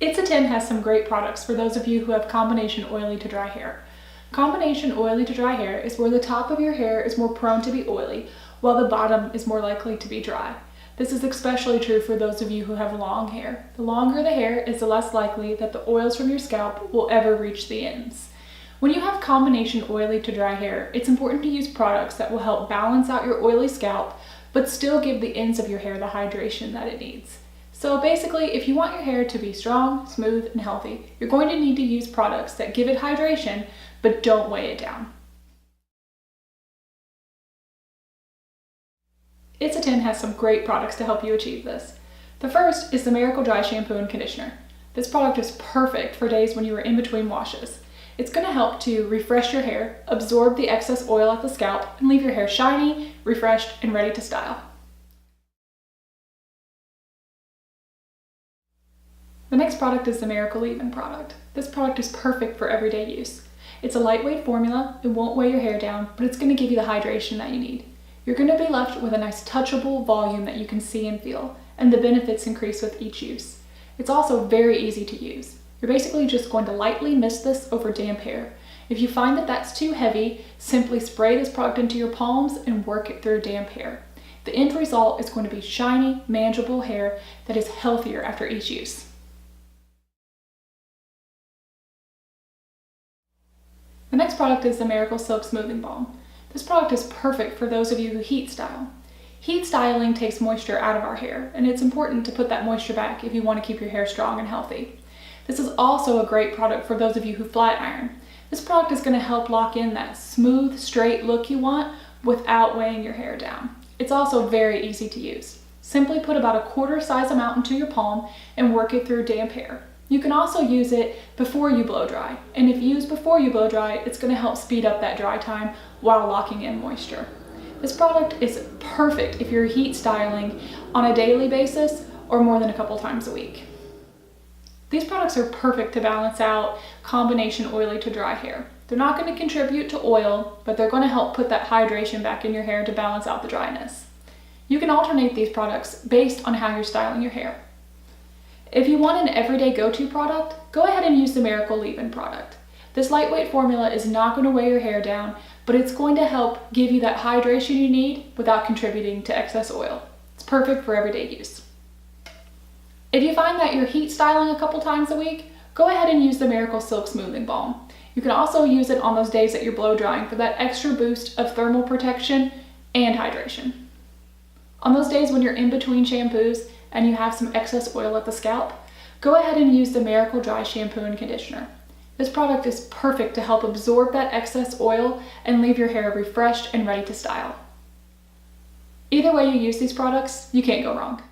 It's a 10 has some great products for those of you who have combination oily to dry hair. Combination oily to dry hair is where the top of your hair is more prone to be oily, while the bottom is more likely to be dry. This is especially true for those of you who have long hair. The longer the hair is, the less likely that the oils from your scalp will ever reach the ends. When you have combination oily to dry hair, it's important to use products that will help balance out your oily scalp, but still give the ends of your hair the hydration that it needs. So basically, if you want your hair to be strong, smooth, and healthy, you're going to need to use products that give it hydration, but don't weigh it down. It's a 10 has some great products to help you achieve this. The first is the Miracle Dry Shampoo and Conditioner. This product is perfect for days when you are in between washes. It's going to help to refresh your hair, absorb the excess oil at the scalp, and leave your hair shiny, refreshed, and ready to style. The next product is the Miracle Leave-In product. This product is perfect for everyday use. It's a lightweight formula, it won't weigh your hair down, but it's going to give you the hydration that you need. You're going to be left with a nice touchable volume that you can see and feel, and the benefits increase with each use. It's also very easy to use. You're basically just going to lightly mist this over damp hair. If you find that that's too heavy, simply spray this product into your palms and work it through damp hair. The end result is going to be shiny, manageable hair that is healthier after each use. The next product is the Miracle Silk Smoothing Balm. This product is perfect for those of you who heat style. Heat styling takes moisture out of our hair, and it's important to put that moisture back if you want to keep your hair strong and healthy. This is also a great product for those of you who flat iron. This product is going to help lock in that smooth, straight look you want without weighing your hair down. It's also very easy to use. Simply put about a quarter size amount into your palm and work it through damp hair. You can also use it before you blow dry, and if you use before you blow dry, it's going to help speed up that dry time while locking in moisture. This product is perfect if you're heat styling on a daily basis or more than a couple times a week. These products are perfect to balance out combination oily to dry hair. They're not going to contribute to oil, but they're going to help put that hydration back in your hair to balance out the dryness. You can alternate these products based on how you're styling your hair. If you want an everyday go-to product, go ahead and use the Miracle Leave-In product. This lightweight formula is not going to weigh your hair down, but it's going to help give you that hydration you need without contributing to excess oil. It's perfect for everyday use. If you find that you're heat styling a couple times a week, go ahead and use the Miracle Silk Smoothing Balm. You can also use it on those days that you're blow drying for that extra boost of thermal protection and hydration. On those days when you're in between shampoos and you have some excess oil at the scalp, go ahead and use the Miracle Dry Shampoo and Conditioner. This product is perfect to help absorb that excess oil and leave your hair refreshed and ready to style. Either way you use these products, you can't go wrong.